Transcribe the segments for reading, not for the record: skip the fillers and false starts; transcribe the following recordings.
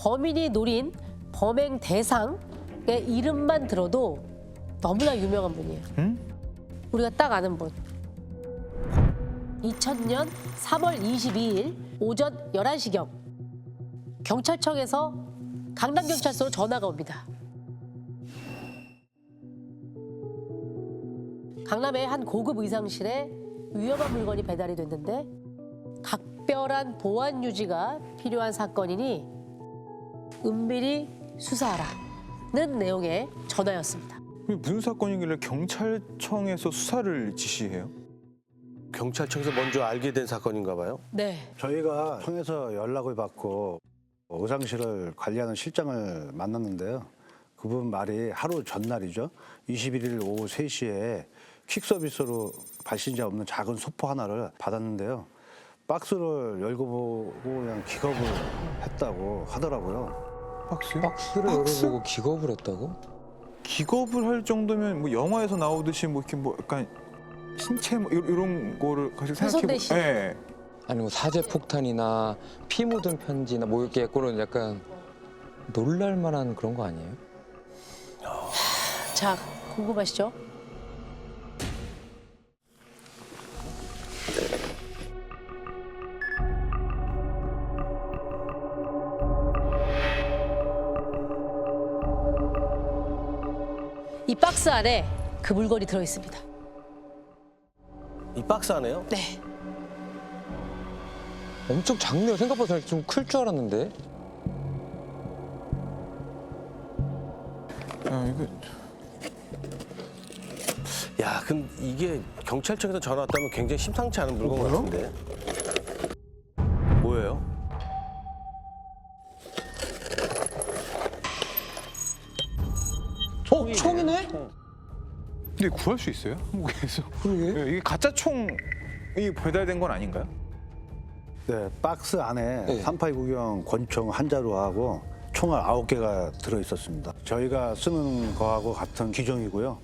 범인이 노린 범행 대상의 이름만 들어도 너무나 유명한 분이에요. 응? 우리가 딱 아는 분. 2000년 3월 22일 오전 11시경 경찰청에서 강남경찰서로 전화가 옵니다. 강남의 한 고급 의상실에 위험한 물건이 배달이 됐는데 각별한 보안 유지가 필요한 사건이니 은밀히 수사하라는 내용의 전화였습니다. 무슨 사건이길래 경찰청에서 수사를 지시해요? 경찰청에서 먼저 알게 된 사건인가 봐요. 네. 저희가 통해서 연락을 받고 의상실을 관리하는 실장을 만났는데요. 그분 말이 하루 전날이죠. 21일 오후 3시에 퀵서비스로 발신자 없는 작은 소포 하나를 받았는데요. 박스를 열고 보고 그냥 기겁을 했다고 하더라고요. 박스요? 박스를 열어보고 기겁을 했다고? 기겁을 할 정도면 뭐 영화에서 나오듯이 뭐 이렇게 뭐 약간 신체 뭐 이런 거를 가지고 생각해 훼손되시- 네. 아니 뭐 사제 폭탄이나 피 묻은 편지나 뭐 이렇게 그런 약간 놀랄 만한 그런 거 아니에요? 자, 궁금하시죠? 이 박스 안에 그 물건이 들어 있습니다. 이 박스 안에요? 네. 엄청 작네요. 생각보다 좀 클 줄 알았는데. 이거 야, 그럼 이게 경찰청에서 전화 왔다면 굉장히 심상치 않은 물건 같은데. 뭐예요? 총이네? 근데 구할 수 있어요? 한국에서? 그러게. 이게 가짜 총이 배달된 건 아닌가요? 네, 박스 안에 네. 382경 권총 한 자루하고 총알 9개가 들어 있었습니다. 저희가 쓰는 거하고 같은 기종이고요.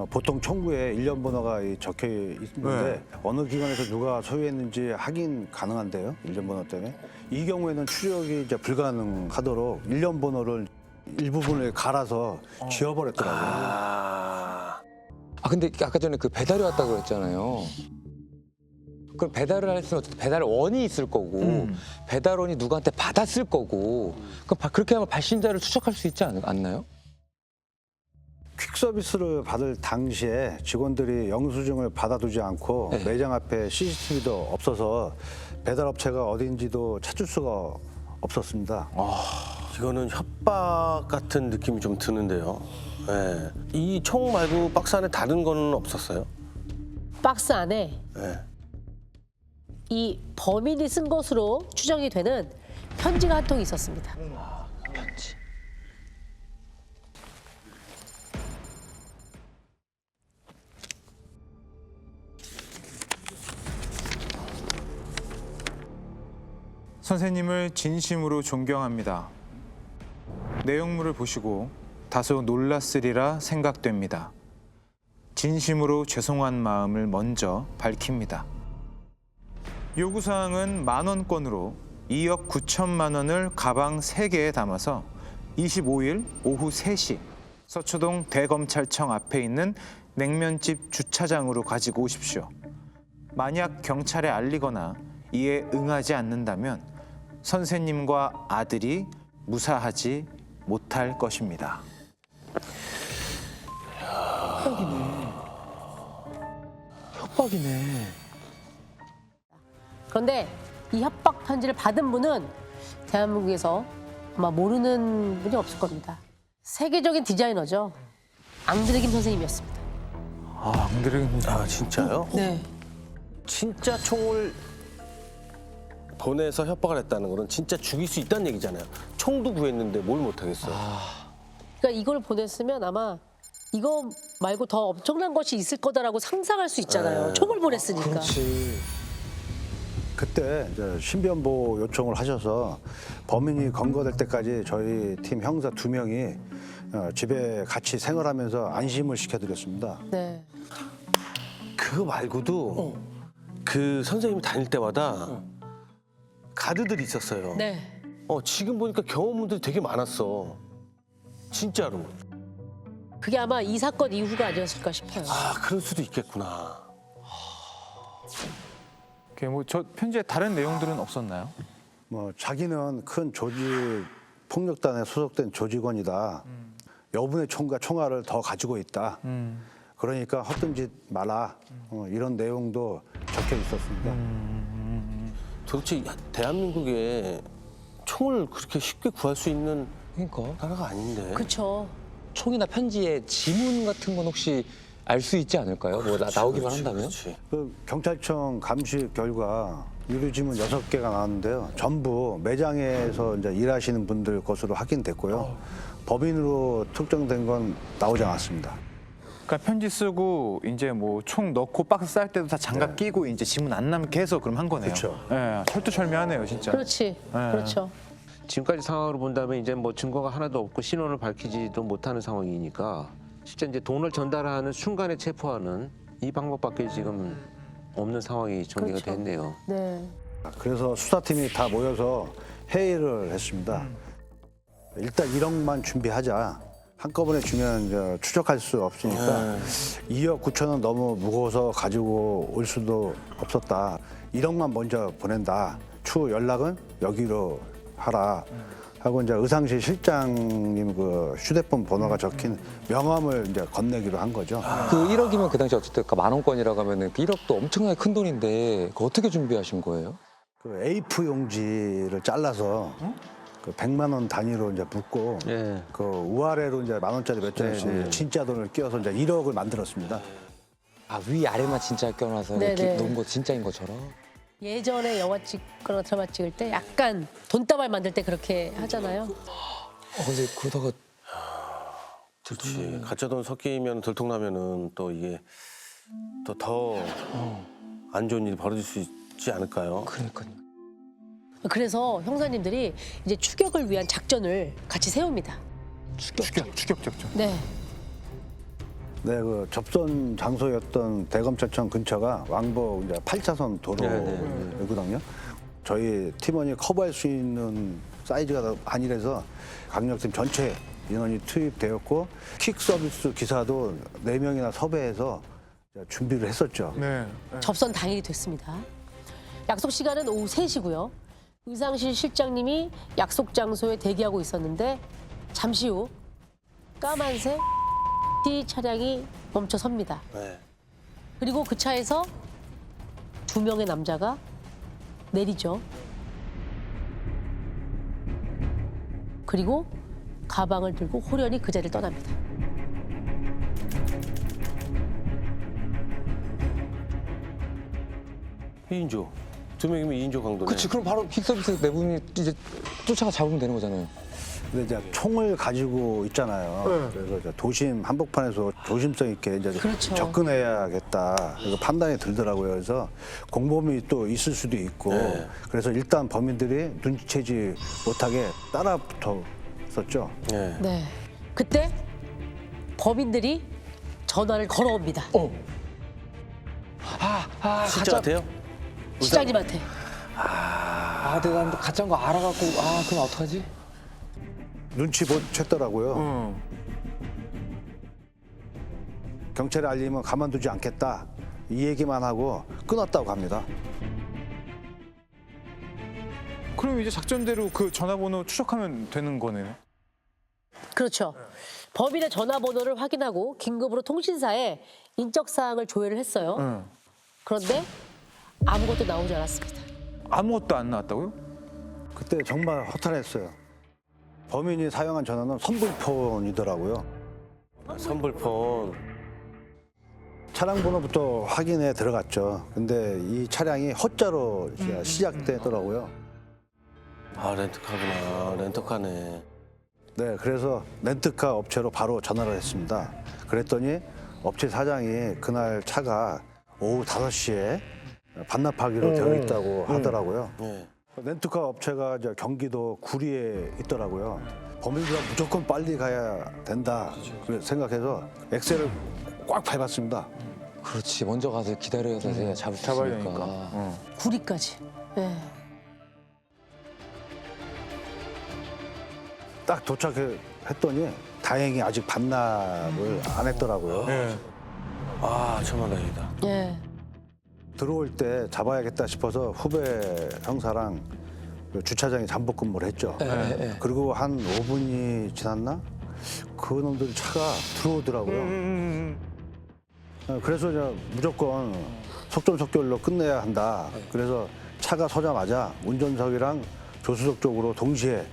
보통 총구에 일련 번호가 적혀 있는데 네. 어느 기관에서 누가 소유했는지 확인 가능한데요. 일련 번호 때문에. 이 경우에는 추적이 이제 불가능하도록 일련 번호를 일부분을 갈아서 지워버렸더라고요. 아 근데 아까 전에 그 배달이 왔다고 그랬잖아요. 그럼 배달을 했으면 배달원이 있을 거고 배달원이 누구한테 받았을 거고 그럼 그렇게 하면 발신자를 추적할 수 있지 않나요? 퀵서비스를 받을 당시에 직원들이 영수증을 받아두지 않고 네. 매장 앞에 CCTV도 없어서 배달업체가 어딘지도 찾을 수가 없었습니다. 이거는 협박 같은 느낌이 좀 드는데요. 네. 이 총 말고 박스 안에 다른 거는 없었어요? 박스 안에 네. 이 범인이 쓴 것으로 추정이 되는 편지가 한 통 있었습니다. 편지. 선생님을 진심으로 존경합니다. 내용물을 보시고 다소 놀랐으리라 생각됩니다. 진심으로 죄송한 마음을 먼저 밝힙니다. 요구사항은 10,000원권으로 2억 9천만 원을 가방 3개에 담아서 25일 오후 3시 서초동 대검찰청 앞에 있는 냉면집 주차장으로 가지고 오십시오. 만약 경찰에 알리거나 이에 응하지 않는다면 선생님과 아들이 무사하지 못할 것입니다. 협박이네. 그런데 이 협박 편지를 받은 분은 대한민국에서 아마 모르는 분이 없을 겁니다. 세계적인 디자이너죠. 앙드레김 선생님이었습니다. 앙드레 아, 진짜요? 네. 진짜 총을 보내서 협박을 했다는 거는 진짜 죽일 수 있다는 얘기잖아요. 총도 구했는데 뭘 못하겠어요. 그러니까 이걸 보냈으면 아마 이거 말고 더 엄청난 것이 있을 거다라고 상상할 수 있잖아요. 네. 총을 보냈으니까. 그렇지. 그때 이제 신변보호 요청을 하셔서 범인이 검거될 때까지 저희 팀 형사 2명이 집에 같이 생활하면서 안심을 시켜드렸습니다. 네. 그거 말고도 그 선생님이 다닐 때마다 가드들이 있었어요. 네. 지금 보니까 경험들이 되게 많았어. 진짜로. 그게 아마 이 사건 이후가 아니었을까 싶어요. 아, 그럴 수도 있겠구나. 저 편지에 다른 내용들은 없었나요? 뭐 자기는 큰 조직 폭력단에 소속된 조직원이다. 여분의 총과 총알을 더 가지고 있다. 그러니까 헛된 짓 마라. 이런 내용도 적혀 있었습니다. 도대체 대한민국에 총을 그렇게 쉽게 구할 수 있는 그러니까 나라가 아닌데. 그렇죠. 총이나 편지에 지문 같은 건 혹시 알 수 있지 않을까요? 뭐 나오기만 한다면? 그렇지. 그 경찰청 감식 결과 유류지문 6개가 나왔는데요. 전부 매장에서 이제 일하시는 분들 것으로 확인됐고요. 법인으로 특정된 건 나오지 않았습니다. 그러니까 편지 쓰고 이제 뭐 총 넣고 박스 쌀 때도 다 장갑 끼고 이제 지문 안 남게 해서 그럼 한 거네요. 그쵸. 예, 철두철미하네요, 진짜. 그렇지. 그렇죠. 지금까지 상황으로 본다면 이제 뭐 증거가 하나도 없고 신원을 밝히지도 못하는 상황이니까 실제 이제 돈을 전달하는 순간에 체포하는 이 방법밖에 지금 없는 상황이 전개가 그렇죠. 됐네요. 네. 그래서 수사팀이 다 모여서 회의를 했습니다. 일단 1억만 준비하자. 한꺼번에 주면 이제 추적할 수 없으니까 2억 9천은 너무 무거워서 가지고 올 수도 없었다. 1억만 먼저 보낸다. 추후 연락은 여기로 하라. 하고 이제 의상실 실장님 그 휴대폰 번호가 적힌 명함을 이제 건네기로 한 거죠. 그 1억이면 그 당시 어쨌든 10,000원권이라고 하면은 그 1억도 엄청나게 큰 돈인데 그거 어떻게 준비하신 거예요? 그 A4 용지를 잘라서 그 100만 원 단위로 이제 묶고 예. 그 우아래로 이제 10,000원짜리 몇 장씩 네, 네. 진짜 돈을 끼워서 이제 1억을 만들었습니다. 아, 위 아래만 진짜 껴놔서 네네. 이렇게 놓은 거 진짜인 것처럼? 예전에 영화 찍거나 드라마 찍을 때 약간 돈다발 만들 때 그렇게 하잖아요. 근데 그러다가 그렇지. 가짜 돈 섞이면 들통나면은 또 이게 또 더 안 좋은 일이 벌어질 수 있지 않을까요? 그러니까요. 그래서 형사님들이 이제 추격을 위한 작전을 같이 세웁니다. 추격 작전. 네. 네, 그 접선 장소였던 대검찰청 근처가 왕복 이제 8차선 도로거든요. 저희 팀원이 커버할 수 있는 사이즈가 아니라서 강력팀 전체 인원이 투입되었고 퀵 서비스 기사도 4명이나 섭외해서 준비를 했었죠. 네. 접선 당일이 됐습니다. 약속 시간은 오후 3시고요. 의상실 실장님이 약속 장소에 대기하고 있었는데 잠시 후 까만색 T 차량이 멈춰 섭니다. 네. 그리고 그 차에서 2명의 남자가 내리죠. 그리고 가방을 들고 호련히 그 자리를 떠납니다. 이인조 2명이면 2인조 강도네. 그치, 그럼 바로 퀵서비스 네 분이 이제 쫓아가 잡으면 되는 거잖아요. 근데 이제 총을 가지고 있잖아요. 그래서 이제 도심 한복판에서 조심성 있게 이제 그렇죠. 접근해야겠다. 이거 판단이 들더라고요. 그래서 공범이 또 있을 수도 있고. 네. 그래서 일단 범인들이 눈치채지 못하게 따라붙었었죠. 네. 네. 그때 범인들이 전화를 걸어옵니다. 진짜 같아요? 시장님한테. 내가 가짜인 거 알아갖고 그럼 어떡하지? 눈치 못 챘더라고요. 경찰에 알리면 가만두지 않겠다. 이 얘기만 하고 끊었다고 합니다. 그럼 이제 작전대로 그 전화번호 추적하면 되는 거네요. 그렇죠. 범인의 전화번호를 확인하고 긴급으로 통신사에 인적 사항을 조회를 했어요. 그런데 아무것도 나오지 않았습니다. 아무것도 안 나왔다고요? 그때 정말 허탈했어요. 범인이 사용한 전화는 선불폰이더라고요. 선불폰. 차량 번호부터 확인해 들어갔죠. 근데 이 차량이 허자로 시작되더라고요. 아, 렌트카구나. 렌터카네. 네, 그래서 렌트카 업체로 바로 전화를 했습니다. 그랬더니 업체 사장이 그날 차가 오후 5시에 반납하기로 되어 있다고 하더라고요. 네. 렌트카 업체가 이제 경기도 구리에 있더라고요. 범인들은 무조건 빨리 가야 된다 생각해서 엑셀을 꽉 밟았습니다. 그렇지, 먼저 가서 기다려서 제가 잡을 수 잡아야 있으니까. 되니까. 구리까지. 네. 딱 도착했더니 다행히 아직 반납을 안 했더라고요. 예. 아, 천만다행이다. 예. 들어올 때 잡아야겠다 싶어서 후배 형사랑 그 주차장에 잠복 근무를 했죠. 그리고 한 5분이 지났나? 그 놈들이 차가 들어오더라고요. 그래서 이제 무조건 속전속결로 끝내야 한다. 그래서 차가 서자마자 운전석이랑 조수석 쪽으로 동시에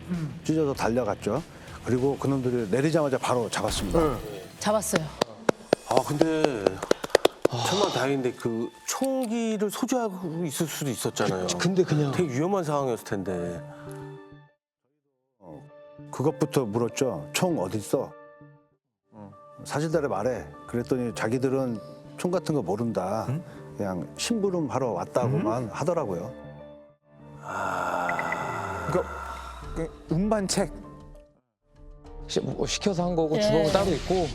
찢어서 달려갔죠. 그리고 그놈들이 내리자마자 바로 잡았습니다. 잡았어요. 아, 근데 천만다행인데 그 총기를 소지하고 있을 수도 있었잖아요. 근데 그냥 되게 위험한 상황이었을 텐데. 그것부터 물었죠. 총 어디 있어? 사실대로 말해. 그랬더니 자기들은 총 같은 거 모른다. 그냥 심부름 하러 왔다고만 하더라고요. 그러니까 그 운반책. 뭐 시켜서 한 거고 예. 주범은 따로 있고.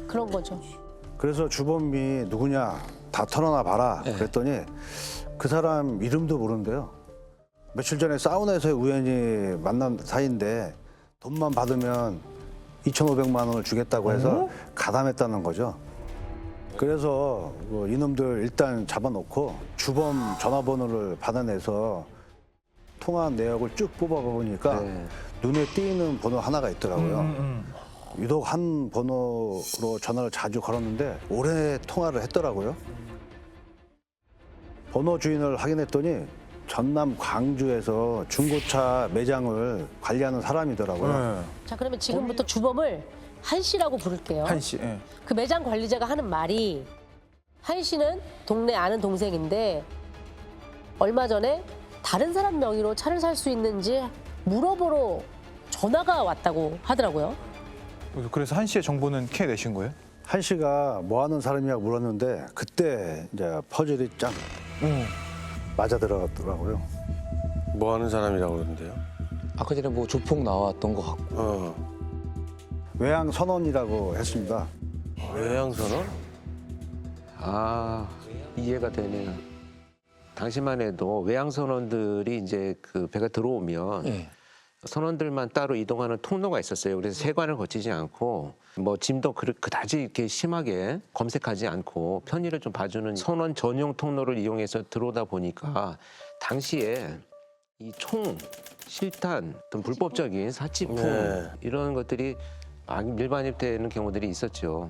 그런 거죠. 그래서 주범이 누구냐 다 털어놔 봐라. 그랬더니 그 사람 이름도 모른대요. 며칠 전에 사우나에서 우연히 만난 사이인데 돈만 받으면 2,500만 원을 주겠다고 해서 가담했다는 거죠. 그래서 뭐 이놈들 일단 잡아놓고 주범 전화번호를 받아내서 통화 내역을 쭉 뽑아보니까 눈에 띄는 번호 하나가 있더라고요. 유독 한 번호로 전화를 자주 걸었는데 오래 통화를 했더라고요. 번호 주인을 확인했더니 전남 광주에서 중고차 매장을 관리하는 사람이더라고요. 예. 자, 그러면 지금부터 주범을 한 씨라고 부를게요. 한 씨. 예. 그 매장 관리자가 하는 말이 한 씨는 동네 아는 동생인데 얼마 전에 다른 사람 명의로 차를 살 수 있는지 물어보러 전화가 왔다고 하더라고요. 그래서 한 씨의 정보는 캐내신 거예요? 한 씨가 뭐 하는 사람이냐고 물었는데 그때 이제 퍼즐이 짱 맞아 들어갔더라고요. 뭐 하는 사람이라고 그러는데요? 아까 전에 뭐 조폭 나왔던 것 같고. 외항 선원이라고 했습니다. 외양선언? 아, 이해가 되네요. 당시만 해도 외항선원들이 이제 그 배가 들어오면 예. 선원들만 따로 이동하는 통로가 있었어요. 그래서 세관을 거치지 않고 뭐 짐도 그다지 이렇게 심하게 검색하지 않고 편의를 좀 봐주는 선원 전용 통로를 이용해서 들어오다 보니까 당시에 이 총, 실탄, 어떤 불법적인 사치품 네. 이런 것들이 밀반입되는 경우들이 있었죠.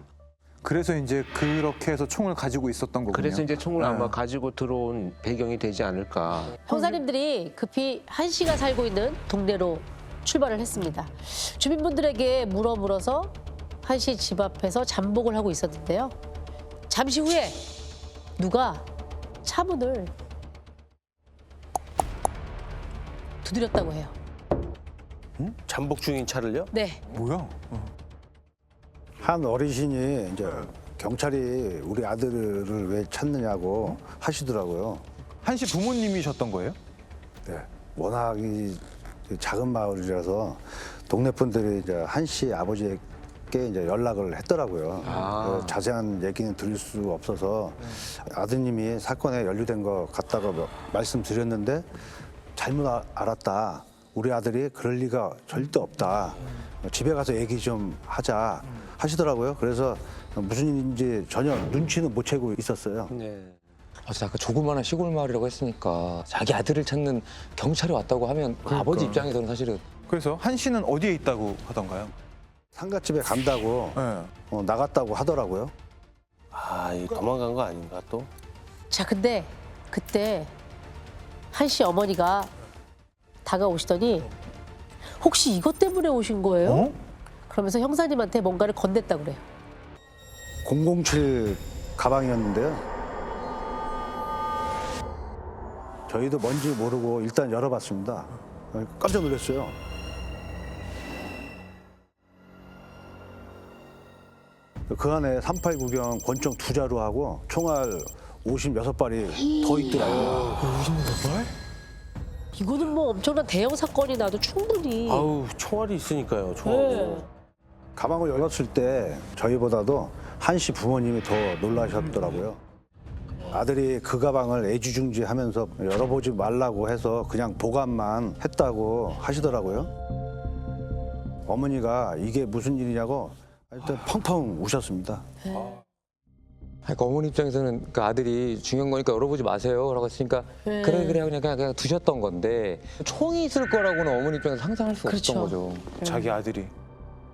그래서 이제 그렇게 해서 총을 가지고 있었던 거군요. 그래서 이제 총을 네. 아마 가지고 들어온 배경이 되지 않을까. 형사님들이 급히 한 씨가 살고 있는 동네로 출발을 했습니다. 주민분들에게 물어서 한 씨 집 앞에서 잠복을 하고 있었는데요. 잠시 후에 누가 차문을 두드렸다고 해요. 잠복 중인 차를요? 네. 뭐야? 한 어르신이 이제 경찰이 우리 아들을 왜 찾느냐고 하시더라고요. 한 씨 부모님이셨던 거예요? 네. 워낙 이 작은 마을이라서 동네 분들이 이제 한 씨 아버지에게 이제 연락을 했더라고요. 자세한 얘기는 들을 수 없어서 아드님이 사건에 연루된 것 같다고 말씀드렸는데 잘못 알았다. 우리 아들이 그럴 리가 절대 없다. 집에 가서 얘기 좀 하자 하시더라고요. 그래서 무슨 일인지 전혀 눈치는 못 채고 있었어요. 네. 아까 조그마한 시골 마을이라고 했으니까 자기 아들을 찾는 경찰이 왔다고 하면 아버지 입장에서는 사실은 그래서 한 씨는 어디에 있다고 하던가요? 상가집에 간다고 예. 나갔다고 하더라고요. 아, 이 도망간 거 아닌가 또? 자, 근데 그때 한 씨 어머니가 다가오시더니 혹시 이것 때문에 오신 거예요? 어? 그러면서 형사님한테 뭔가를 건넸다 그래요. 007 가방이었는데요. 저희도 뭔지 모르고 일단 열어봤습니다. 깜짝 놀랐어요. 그 안에 389경 권총 2자루하고 총알 56발이 더 있더라고요. 이거는 뭐 엄청난 대형 사건이 나도 충분히. 아우, 총알이 있으니까요, 총알. 네. 가방을 열었을 때 저희보다도 한 씨 부모님이 더 놀라셨더라고요. 아들이 그 가방을 애지중지하면서 열어보지 말라고 해서 그냥 보관만 했다고 하시더라고요. 어머니가 이게 무슨 일이냐고 일단 펑펑 우셨습니다. 그러니까 어머니 입장에서는 그 아들이 중요한 거니까 열어보지 마세요라고 했으니까 네. 그래 그냥 두셨던 건데 총이 있을 거라고는 어머니 입장에서 상상할 수가 그렇죠. 없었던 거죠. 자기 아들이.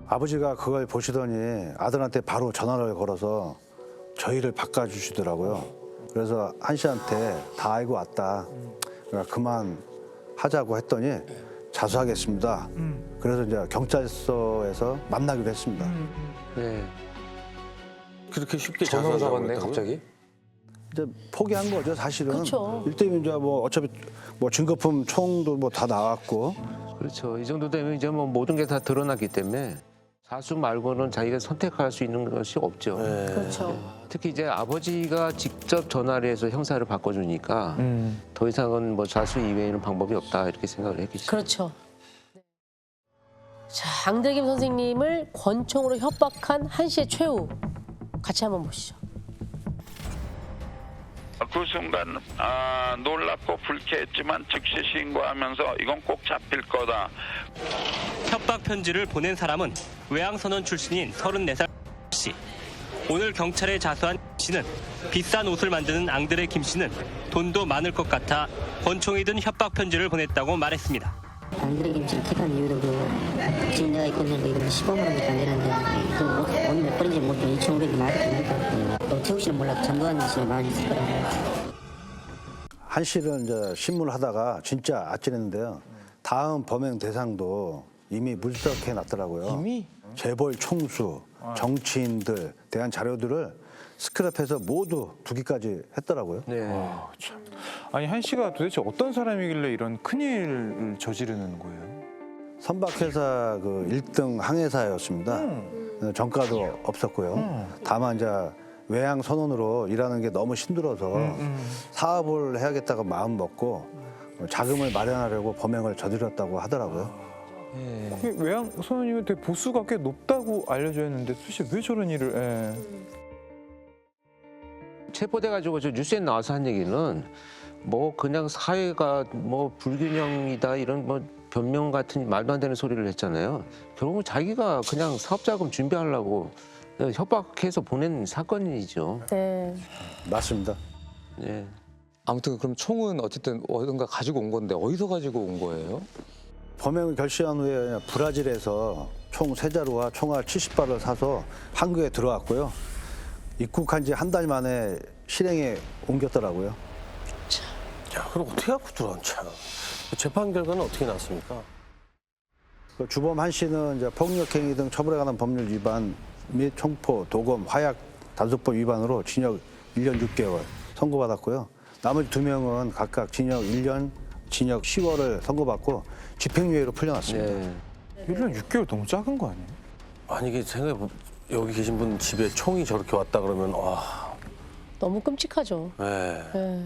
아버지가 그걸 보시더니 아들한테 바로 전화를 걸어서 저희를 바꿔주시더라고요. 그래서 한 씨한테 다 알고 왔다. 그러니까 그만 하자고 했더니 자수하겠습니다. 그래서 이제 경찰서에서 만나기로 했습니다. 네. 그렇게 쉽게 전화로 자수한다고 잡았네 했다고요? 갑자기. 이제 포기한 거죠, 사실은. 그렇죠. 일대면 이제 뭐 어차피 뭐 증거품 총도 뭐 다 나왔고. 그렇죠. 이 정도 되면 이제 뭐 모든 게 다 드러났기 때문에 자수 말고는 자기가 선택할 수 있는 것이 없죠. 네. 그렇죠. 특히 이제 아버지가 직접 전화를 해서 형사를 바꿔주니까 더 이상은 뭐 자수 이외에는 방법이 없다 이렇게 생각을 했겠죠. 그렇죠. 자, 앙드레김 선생님을 권총으로 협박한 한 씨의 최후 같이 한번 보시죠. 그 순간 놀랍고 불쾌했지만 즉시 신고하면서 이건 꼭 잡힐 거다. 협박 편지를 보낸 사람은 외항선원 출신인 34살 씨. 오늘 경찰에 자수한 씨는 비싼 옷을 만드는 앙드레 김 씨는 돈도 많을 것 같아 권총이 든 협박 편지를 보냈다고 말했습니다. 앙드레 김치를 택한 이유도 지금 내가 입고 있는 거 이거 15만 원밖에 안 되는데 그 옷 몇 벌인지 모르겠는데 2,500이 말했으니까 또 태우 씨는 몰라도 전두환 씨는 많이 있을 거예요. 한 씨는 이제 신문을 하다가 진짜 아찔했는데요. 다음 범행 대상도 이미 물색해 놨더라고요. 이미? 재벌 총수, 정치인들 대한 자료들을 스크랩해서 모두 두기까지 했더라고요. 네. 참. 아니 한 씨가 도대체 어떤 사람이길래 이런 큰일을 저지르는 거예요? 선박회사 그 1등 항해사였습니다. 정가도 없었고요. 다만 이제 외항 선원으로 일하는 게 너무 힘들어서 사업을 해야겠다고 마음 먹고 자금을 마련하려고 범행을 저질렀다고 하더라고요. 그게 외항 선원이면 되게 보수가 꽤 높다고 알려져 있는데 도대체 왜 저런 일을? 체포돼가지고 저 뉴스에 나와서 한 얘기는 뭐 그냥 사회가 뭐 불균형이다 이런 뭐 변명 같은 말도 안 되는 소리를 했잖아요. 결국은 자기가 그냥 사업자금 준비하려고 협박해서 보낸 사건이죠. 네. 맞습니다. 네. 아무튼 그럼 총은 어쨌든 어딘가 가지고 온 건데 어디서 가지고 온 거예요? 범행을 결시한 후에 브라질에서 총 3자루와 총알 70발을 사서 한국에 들어왔고요. 입국한 지 한 달 만에 실행에 옮겼더라고요. 야, 그럼 어떻게 갖고 들어온 참. 재판 결과는 어떻게 났습니까? 그 주범 한 씨는 이제 폭력행위 등 처벌에 관한 법률 위반 및 총포, 도검, 화약, 단속법 위반으로 징역 1년 6개월 선고받았고요. 나머지 2명은 각각 징역 1년, 징역 10월을 선고받고 집행유예로 풀려났습니다. 네. 1년 6개월 너무 작은 거 아니에요? 아니 이게 생각해 여기 계신 분 집에 총이 저렇게 왔다 그러면 와. 너무 끔찍하죠. 네. 네.